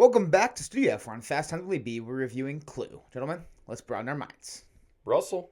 Welcome back to Studio F. We're on Fast Time Willy B. We're reviewing Clue. Gentlemen, let's broaden our minds. Russell.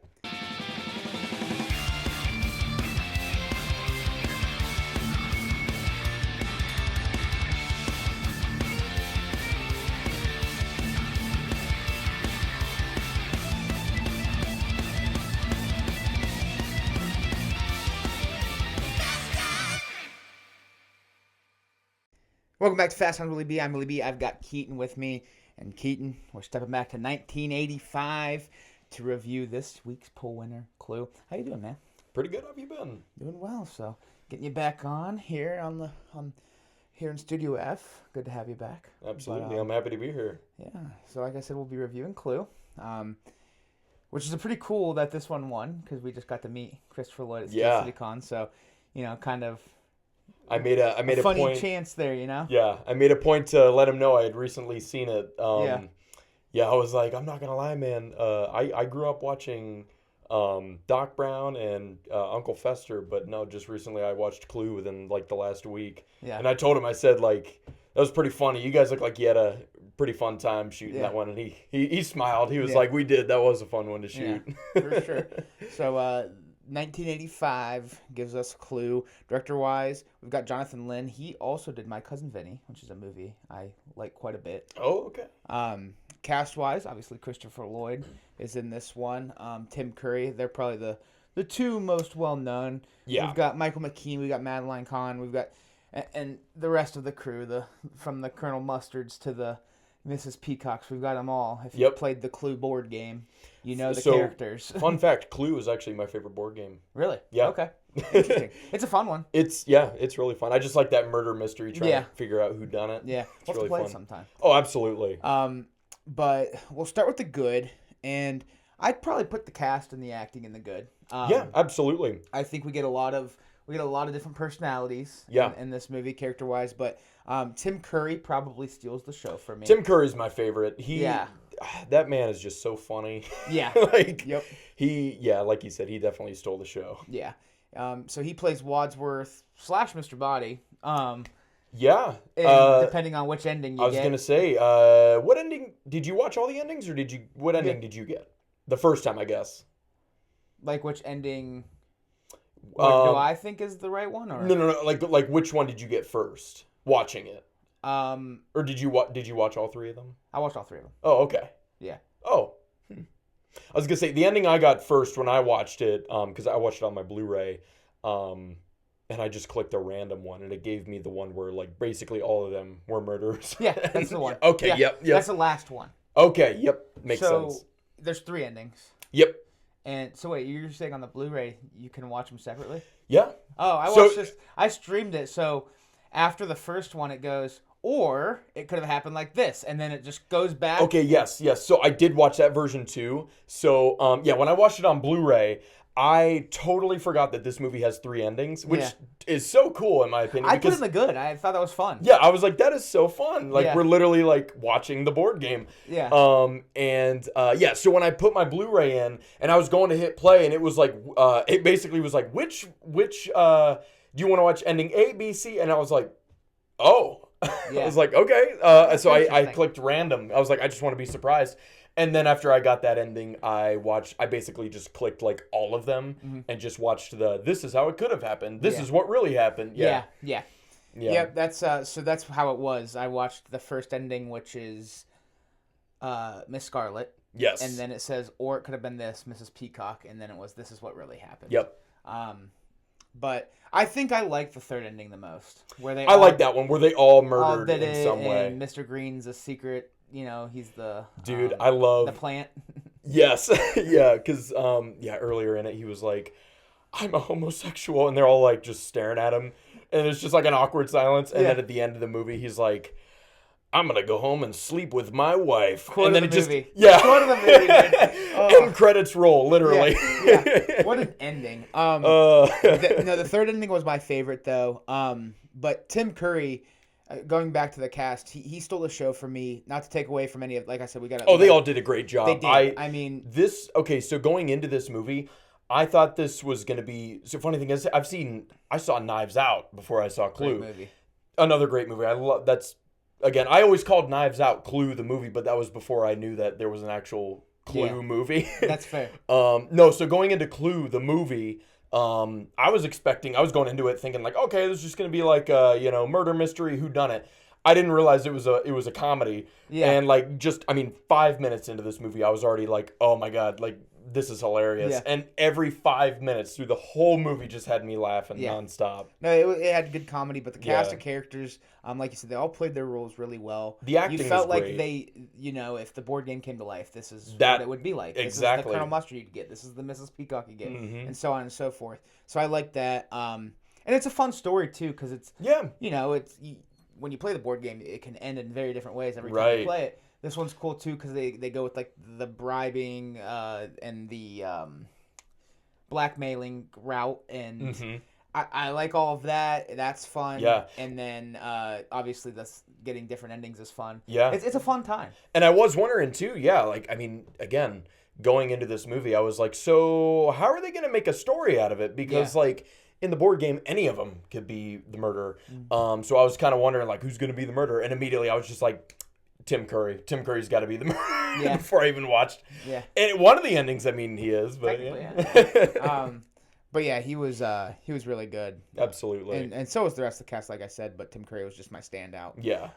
Welcome back to Fast Time Willy B. I'm Willy B. I've got Keaton with me. And Keaton, we're stepping back to 1985 to review this week's poll winner, Clue. How you doing, man? Pretty good. How have you been? Doing well. So, getting you back on here here in Studio F. Good to have you back. Absolutely. I'm happy to be here. Yeah. So, like I said, we'll be reviewing Clue, which is a pretty cool that this one won because we just got to meet Christopher Lloyd at CityCon. So, kind of. I made a funny point. Chance there, Yeah, I made a point to let him know I had recently seen it. Yeah, I was like, I'm not gonna lie, man. I grew up watching Doc Brown and Uncle Fester, but no, just recently I watched Clue within like the last week. Yeah. And I told him, I said like that was pretty funny. You guys look like you had a pretty fun time shooting that one, and he smiled. He was like, we did. That was a fun one to shoot. Yeah, for sure. So 1985 gives us Clue. Director-wise, we've got Jonathan Lynn. He also did My Cousin Vinny, which is a movie I like quite a bit. Oh, okay. Cast-wise, obviously Christopher Lloyd is in this one. Tim Curry, they're probably the two most well-known. Yeah. We've got Michael McKean, we've got Madeline Kahn, we've got and the rest of the crew, from the Colonel Mustards to the Mrs. Peacocks, we've got them all. If you played the Clue board game, you know the characters. Fun fact, Clue is actually my favorite board game. Really? Yeah. Okay. Interesting. It's a fun one. It's really fun. I just like that murder mystery, trying to figure out who done it. Yeah. It's really play fun. It sometime. Oh, absolutely. But we'll start with the good, and I'd probably put the cast and the acting in the good. Yeah, absolutely. I think we get a lot of different personalities in this movie, character-wise, but Tim Curry probably steals the show for me. Tim Curry's my favorite. That man is just so funny. Yeah. like you said, he definitely stole the show. Yeah. So he plays Wadsworth / Mr. Body. Yeah. Depending on which ending you get. I was going to say, what ending? Did you watch all the endings, or what ending did you get? The first time, I guess. Like which ending do I think is the right one? Or? No. Like which one did you get first? Watching it. Or did you watch all three of them? I watched all three of them. Oh, okay. Yeah. Oh. I was gonna say the ending I got first when I watched it, because I watched it on my Blu-ray, and I just clicked a random one, and it gave me the one where like basically all of them were murderers. Yeah, that's the one. Okay. Yeah, Yep. That's the last one. Okay. Yep. Makes sense. So there's 3 endings. Yep. And so wait, you're saying on the Blu-ray you can watch them separately? Yeah. Oh, I watched this. I streamed it. So after the first one, it goes, or it could have happened like this, and then it just goes back. Okay. Yes. So I did watch that version too. So when I watched it on Blu-ray, I totally forgot that this movie has 3 endings, which is so cool in my opinion. I put it in the good. I thought that was fun. Yeah, I was like, that is so fun. Like we're literally like watching the board game. Yeah. So when I put my Blu-ray in and I was going to hit play, and it was like, it basically was like, which do you want to watch ending A, B, C? And I was like, oh. Yeah. I was like, okay. So I clicked random. I was like, I just want to be surprised. And then after I got that ending, I basically just clicked like all of them and just watched this is how it could have happened. This is what really happened. Yeah. That's that's how it was. I watched the first ending, which is Miss Scarlet. Yes. And then it says, or it could have been this, Mrs. Peacock, and then it was, this is what really happened. Yep. But I think I like the third ending the most, where they like that one where they all murdered in some way. And Mr. Green's a secret. He's the dude. I love the plant. Yes, yeah, because earlier in it he was like, "I'm a homosexual," and they're all like just staring at him, and it's just like an awkward silence. And then at the end of the movie, he's like, "I'm gonna go home and sleep with my wife." Quote and then of the movie. Quote of the movie. End credits roll, literally. Yeah. What an ending. The third ending was my favorite though. But Tim Curry. Going back to the cast, he stole the show for me. Not to take away from any of, like I said, we got. They all did a great job. They did. So going into this movie, I thought this was going to be. So funny thing is, I saw Knives Out before I saw Clue. Great movie. Another great movie. I love that's again, I always called Knives Out Clue the movie, but that was before I knew that there was an actual Clue movie. That's fair. No, so going into Clue the movie, I was going into it thinking like, okay, this is just gonna be like a, murder mystery, whodunit. I didn't realize it was a comedy. Yeah. And like 5 minutes into this movie, I was already like, oh my god, like this is hilarious. Yeah. And every 5 minutes through the whole movie just had me laughing nonstop. No, it had good comedy, but the cast of characters, like you said, they all played their roles really well. The acting you felt was like great. if the board game came to life, this is what it would be like. This is the Colonel Mustard you'd get. This is the Mrs. Peacock you get, and so on and so forth. So I like that. And it's a fun story too, because it's when you play the board game, it can end in very different ways every time you play it. This one's cool too because they go with like the bribing and the blackmailing route, and I like all of that. That's fun. Yeah. And then obviously getting different endings is fun. Yeah. It's a fun time. And I was wondering too. Yeah, like again, going into this movie, I was like, so how are they going to make a story out of it? Because like in the board game, any of them could be the murderer. So I was kind of wondering like who's going to be the murderer, and immediately I was just like, Tim Curry. Tim Curry's got to be the murderer before I even watched. Yeah. And one of the endings, he is, but but yeah, he was really good. Absolutely. And so was the rest of the cast, like I said, but Tim Curry was just my standout. Yeah.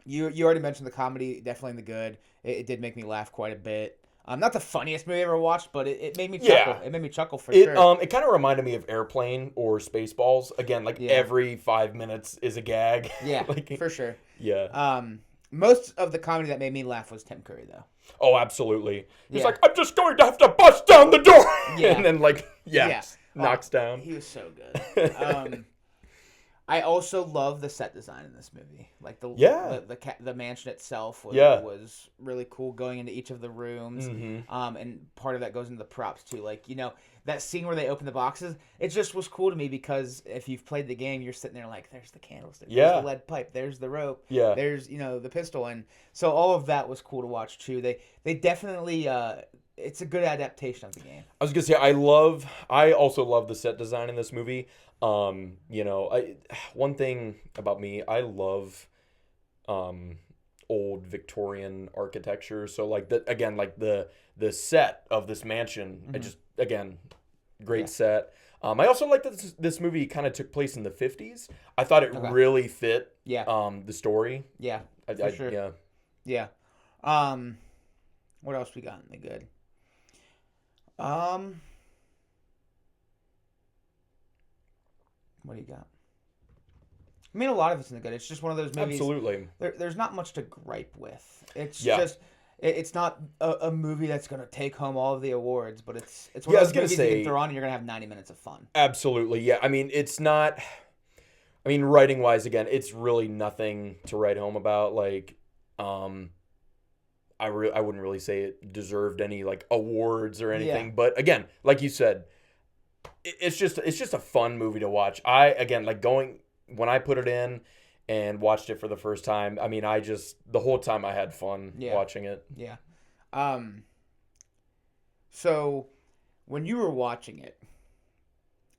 You already mentioned the comedy, definitely in the good. It did make me laugh quite a bit. Not the funniest movie I ever watched, but it made me chuckle. Yeah. It made me chuckle for sure. It kind of reminded me of Airplane or Spaceballs. Again, every 5 minutes is a gag. Yeah, for sure. Yeah. Most of the comedy that made me laugh was Tim Curry, though. Oh, absolutely. He's like, I'm just going to have to bust down the door. Yeah. And then knocks down. He was so good. I also love the set design in this movie. Like the mansion itself was really cool, going into each of the rooms. And part of that goes into the props too. Like, that scene where they open the boxes, it just was cool to me because if you've played the game, you're sitting there like, there's the candlestick, there's the lead pipe, there's the rope, there's, the pistol. And so all of that was cool to watch too. They definitely, it's a good adaptation of the game. I was going to say, I also love the set design in this movie. One thing about me, I love old Victorian architecture. So like the set of this mansion, great set. I also like that this movie kind of took place in the 50s. I thought it really fit the story. Yeah, for sure. Yeah. What else we got in the good? What do you got? A lot of it's in the good. It's just one of those movies. Absolutely. There's not much to gripe with. It's just, it's not a movie that's going to take home all of the awards, but it's one of those movies you can throw on and you're going to have 90 minutes of fun. Absolutely. Yeah. It's not, writing wise, again, it's really nothing to write home about. Like, I wouldn't really say it deserved any like awards or anything, but again, like you said, it's just a fun movie to watch. When I put it in and watched it for the first time, the whole time I had fun watching it. Yeah. So when you were watching it,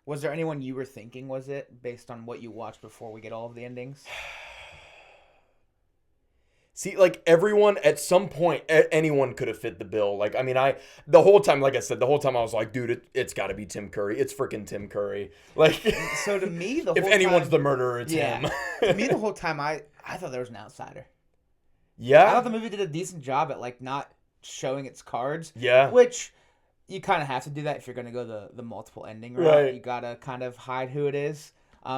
was there anyone you were thinking was it based on what you watched before we get all of the endings? See, like everyone at some point, anyone could have fit the bill. Like, the whole time, like I said, I was like, dude, it's got to be Tim Curry. It's freaking Tim Curry. Like, so to me, the whole if anyone's the murderer, it's him. To me, the whole time, I thought there was an outsider. Yeah, I thought the movie did a decent job at like not showing its cards. Yeah, which you kind of have to do that if you're going to go the multiple ending route. Right. You gotta kind of hide who it is.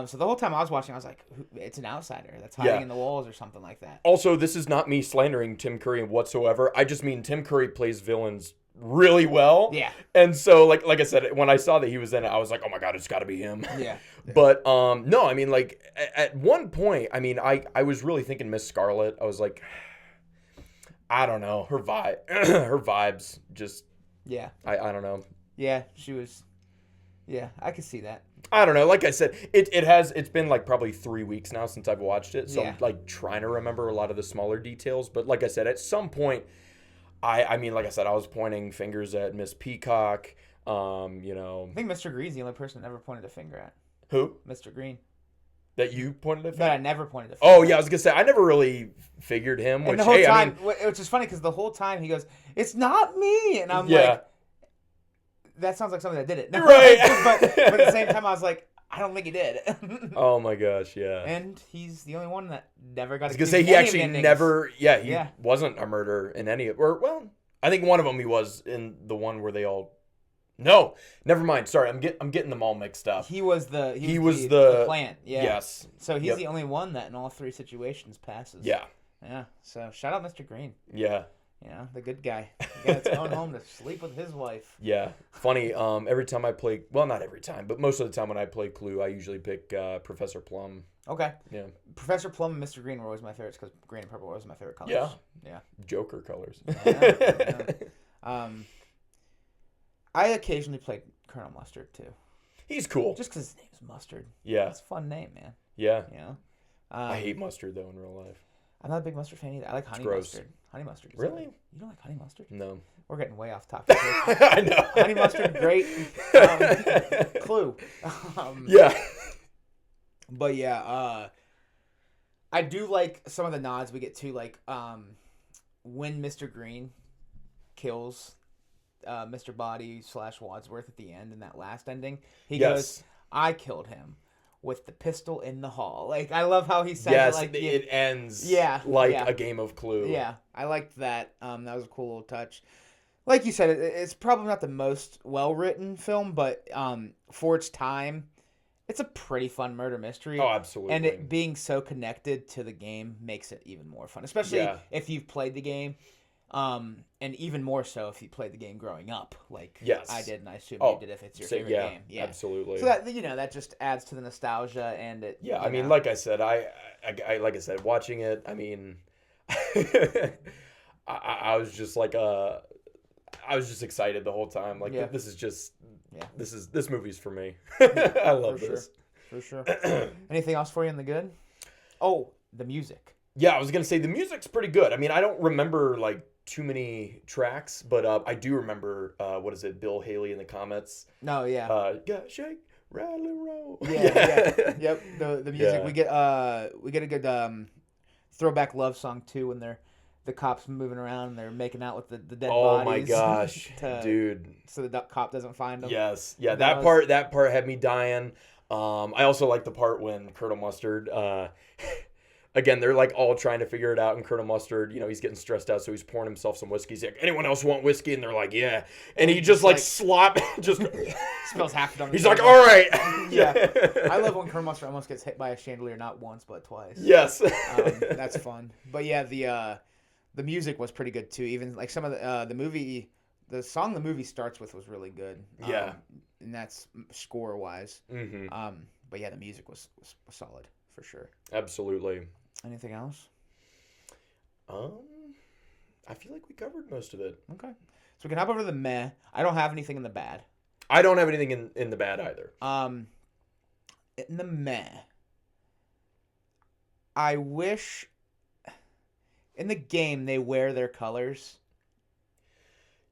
So the whole time I was watching, I was like, it's an outsider that's hiding in the walls or something like that. Also, this is not me slandering Tim Curry whatsoever. I just mean Tim Curry plays villains really well. Yeah. And so, like I said, when I saw that he was in it, I was like, oh my God, it's got to be him. Yeah. But, no, at one point, I was really thinking Miss Scarlet. I was like, I don't know. Her vibes just. Yeah. I don't know. Yeah, she was. Yeah, I could see that. I don't know. Like I said, it's been like probably 3 weeks now since I've watched it. So I'm like trying to remember a lot of the smaller details. But like I said, at some point, like I said, I was pointing fingers at Miss Peacock. I think Mr. Green's the only person that ever pointed a finger at. Who? Mr. Green. That you pointed at? That I never pointed at. Oh, yeah, I was going to say, I never really figured him. And the whole time, which is funny because the whole time he goes, "It's not me." And I'm like, that sounds like somebody that did it. Right. but at the same time, I was like, I don't think he did. Oh, my gosh, yeah. And he's the only one that never got I was going to say, he actually never, he wasn't a murderer in any of, or, well, I think one of them he was in the one where they all, no, never mind. Sorry, I'm getting them all mixed up. He was the plant. Yeah. Yes. So he's the only one that in all three situations passes. Yeah. Yeah. So shout out Mr. Green. Yeah. Yeah, the good guy. He got his own home to sleep with his wife. Yeah. Funny. Every time I play, well, not every time, but most of the time when I play Clue, I usually pick Professor Plum. Okay. Yeah. Professor Plum and Mr. Green were always my favorites because green and purple were always my favorite colors. Yeah. Yeah. Joker colors. Yeah. I occasionally played Colonel Mustard too. He's cool. Just because his name is Mustard. Yeah. It's a fun name, man. Yeah. You know? I hate mustard though in real life. I'm not a big mustard fan either. I like honey mustard. Honey mustard is really? Good. You don't like honey mustard? No. We're getting way off topic. I know. Honey mustard, great. Clue. Yeah. But yeah, I do like some of the nods we get to, like when Mr. Green kills Mr. Body / Wadsworth at the end in that last ending. He goes, "I killed him with the pistol in the hall." Like, I love how he said it. Like, it ends like a game of Clue. Yeah, I liked that. That was a cool little touch. Like you said, it's probably not the most well-written film, but for its time, it's a pretty fun murder mystery. Oh, absolutely. And it being so connected to the game makes it even more fun, especially if you've played the game. And even more so if you played the game growing up, like I did, and I assume you did if it's your favorite game. Yeah, absolutely. So that that just adds to the nostalgia and it. Yeah, I mean, like I said, I like I said, watching it, I mean, I was just like I was just excited the whole time. Like this is just this movie's for me. I love this for sure. Anything else for you in the good? Oh, the music. Yeah, I was gonna say the music's pretty good. I mean, I don't remember like too many tracks, but I do remember what is it, Bill Haley and the Comets. No, yeah. Shake, rattle, and roll. Yeah. Yep. The music we get a good throwback love song too when the cops moving around and they're making out with the dead bodies. Oh my gosh, dude! So the cop doesn't find them. Yes, yeah. That part had me dying. I also like the part when Colonel Mustard. Again, they're like all trying to figure it out, and Colonel Mustard, he's getting stressed out, so he's pouring himself some whiskey. He's like, "Anyone else want whiskey?" And they're like, "Yeah." And he just like slop, just spills half of it. He's like, "All right." Yeah, I love when Colonel Mustard almost gets hit by a chandelier, not once but twice. Yes, that's fun. But yeah, the music was pretty good too. Even like some of the song the movie starts with was really good. Yeah, and that's score wise. Mm-hmm. But yeah, the music was solid for sure. Absolutely. Anything else? I feel like we covered most of it. Okay. So we can hop over to the meh. I don't have anything in the bad. I don't have anything in the bad either. In the meh, I wish in the game they wear their colors.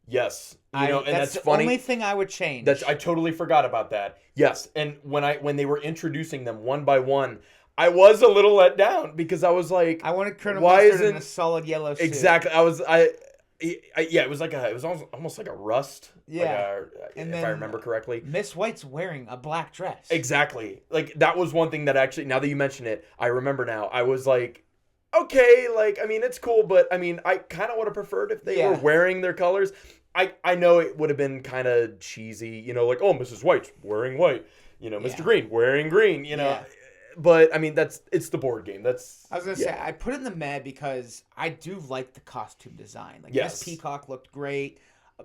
Yes. And that's the funny. Only thing I would change. I totally forgot about that. Yes. And when they were introducing them one by one, I was a little let down because I was like, I wanted Colonel Mustard in a solid yellow suit. Exactly. It was almost like a rust. Yeah. If I remember correctly. Miss White's wearing a black dress. Exactly. Like, that was one thing that actually, now that you mention it, I remember now. I was like, okay, like, I mean, it's cool, but I mean, I kind of would have preferred if they were wearing their colors. I know it would have been kind of cheesy, like, oh, Mrs. White's wearing white, Mr. Green wearing green, Yeah. But I mean, it's the board game. I was gonna say I put it in the med because I do like the costume design. Like Miss Peacock looked great.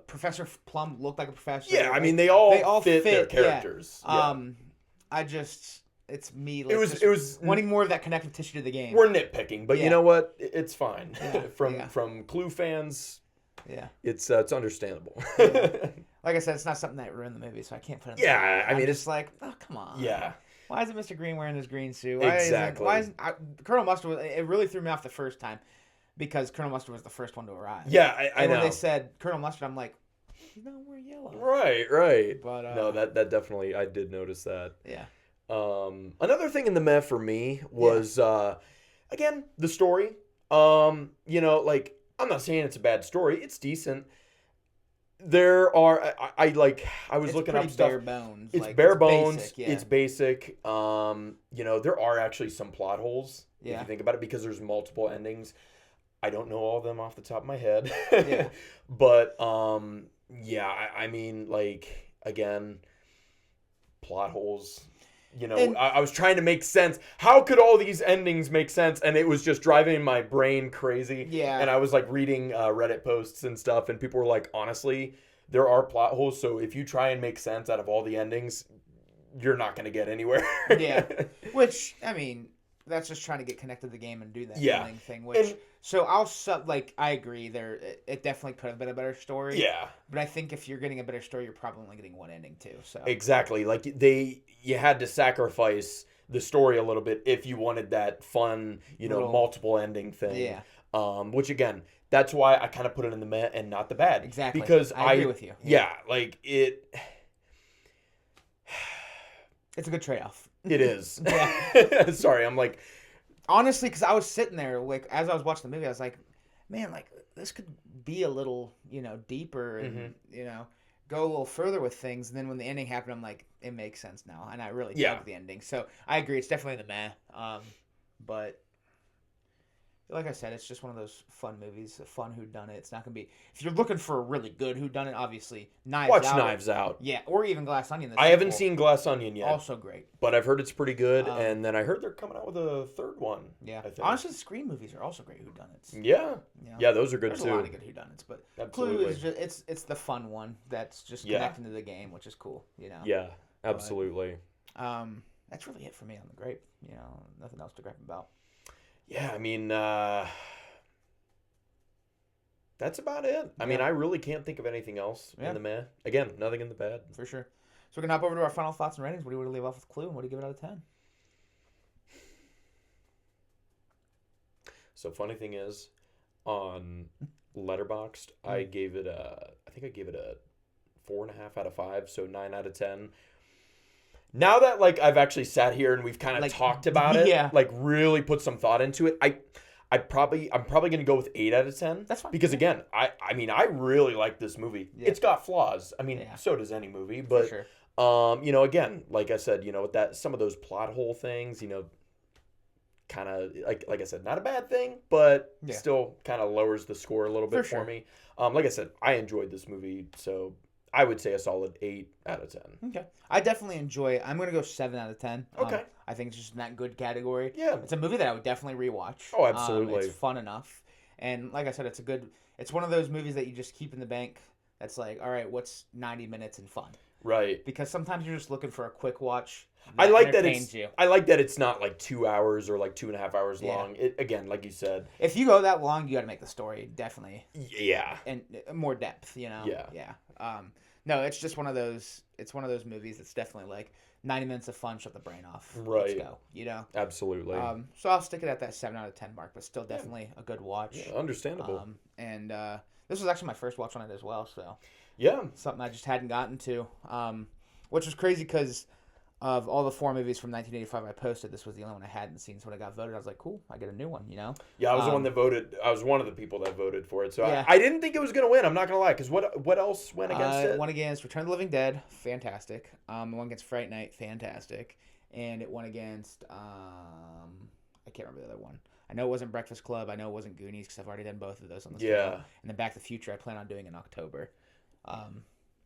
Professor Plum looked like a professor. Yeah, I mean they all fit their characters. Yeah. It's me. Like, it was wanting more of that connective tissue to the game. We're nitpicking, but you know what? It's fine. Yeah. From Clue fans. Yeah, it's understandable. Like I said, it's not something that ruined the movie, so I can't put it. I mean, it's like, oh come on. Yeah. Why isn't Mr. Green wearing his green suit? Exactly. Colonel Mustard? It really threw me off the first time because Colonel Mustard was the first one to arrive. Yeah, I know. When they said Colonel Mustard, I'm like, he's not wearing yellow. Right. But no, that definitely, I did notice that. Yeah. Another thing in the meh for me was, again, the story. Like, I'm not saying it's a bad story. It's decent. There are, I was looking up stuff. Bare bones. It's like, bare it's bones. Basic, It's basic. There are actually some plot holes if you think about it, because there's multiple endings. I don't know all of them off the top of my head. Yeah. But, I mean, like, again, plot holes. I was trying to make sense. How could all these endings make sense? And it was just driving my brain crazy. Yeah. And I was like reading Reddit posts and stuff, and people were like, honestly, there are plot holes. So if you try and make sense out of all the endings, you're not going to get anywhere. Yeah. Which, I mean, that's just trying to get connected to the game and do that ending thing. So I agree. It definitely could have been a better story. Yeah. But I think if you're getting a better story, you're probably only getting one ending too. So exactly. Like you had to sacrifice the story a little bit if you wanted that fun, multiple ending thing. Yeah. Which again, that's why I kind of put it in the meh and not the bad. Exactly. Because I agree with you. Yeah, like it. It's a good trade-off. It is. Yeah. Sorry, I'm like. Honestly, because I was sitting there, like, as I was watching the movie, I was like, man, like, this could be a little, deeper and, go a little further with things. And then when the ending happened, I'm like, it makes sense now. And I really dug the ending. So I agree. It's definitely the meh. But like I said, it's just one of those fun movies, a fun whodunit. It's not going to be, if you're looking for a really good whodunit, obviously, Watch Knives Out. Yeah, or even Glass Onion. I haven't seen Glass Onion yet. Also great. But I've heard it's pretty good, and then I heard they're coming out with a third one. Yeah. Honestly, the Scream movies are also great whodunits. Yeah, those are good There's too. There's a lot of good whodunits, but Absolutely. Clue is just, it's the fun one that's just connecting to the game, which is cool, Yeah, absolutely. But, that's really it for me on the Grape. Nothing else to gripe about. Yeah, I mean, that's about it. I mean, I really can't think of anything else in the meh. Again, nothing in the bad. For sure. So we're going to hop over to our final thoughts and ratings. What do you want to leave off with Clue, and what do you give it out of 10? So funny thing is, on Letterboxd, I gave it a 4.5 out of 5, so 9 out of 10. Now that like I've actually sat here and we've kind of talked about it, like really put some thought into it, I'm probably gonna go with 8 out of 10. That's fine. Because again, I mean I really like this movie. Yeah. It's got flaws. I mean, so does any movie, but for sure. Again, like I said, that some of those plot hole things, kind of like I said, not a bad thing, but still kind of lowers the score a little bit for me. Like I said, I enjoyed this movie, so I would say a solid 8 out of 10. Okay. I definitely enjoy it. I'm going to go 7 out of 10. Okay. I think it's just in that good category. Yeah. It's a movie that I would definitely rewatch. Oh, absolutely. It's fun enough. And like I said, it's one of those movies that you just keep in the bank that's like, all right, what's 90 minutes and fun? Right. Because sometimes you're just looking for a quick watch. I like that it's not like 2 hours or like 2.5 hours long. It, again, like you said, if you go that long, you got to make the story definitely. Yeah. And more depth, Yeah. Yeah. No, it's just one of those. It's one of those movies that's definitely like 90 minutes of fun, shut the brain off. Right. Let's go. Absolutely. So I'll stick it at that 7 out of 10 mark, but still definitely a good watch. Yeah, understandable. And this was actually my first watch on it as well, so yeah, something I just hadn't gotten to, which was crazy because of all the 4 movies from 1985 I posted, this was the only one I hadn't seen. So when it got voted, I was like, cool, I get a new one, Yeah, I was the one that voted. I was one of the people that voted for it. So yeah. I didn't think it was going to win. I'm not going to lie. Because what else went against it? It won against Return of the Living Dead, fantastic. It won against Fright Night, fantastic. And it won against, I can't remember the other one. I know it wasn't Breakfast Club. I know it wasn't Goonies because I've already done both of those on the scale. And then Back to the Future I plan on doing in October.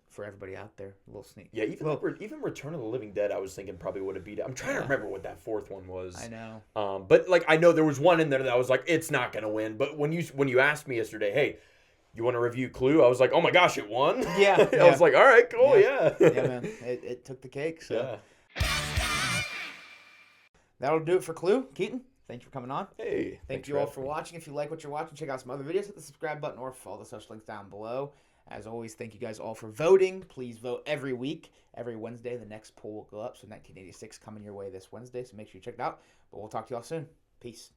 For everybody out there, a little sneak. Yeah, even Return of the Living Dead, I was thinking probably would have beat it. I'm trying to remember what that 4th one was. I know. But like I know there was one in there that I was like, it's not gonna win. But when you asked me yesterday, hey, you want to review Clue? I was like, oh my gosh, it won. Yeah. I was like, all right, cool, yeah, man, it took the cake. So that'll do it for Clue. Keaton, thank you for coming on. Hey, thank you all for watching. If you like what you're watching, check out some other videos. Hit the subscribe button or follow the social links down below. As always, thank you guys all for voting. Please vote every week. Every Wednesday, the next poll will go up. So 1986 coming your way this Wednesday. So make sure you check it out. But we'll talk to you all soon. Peace.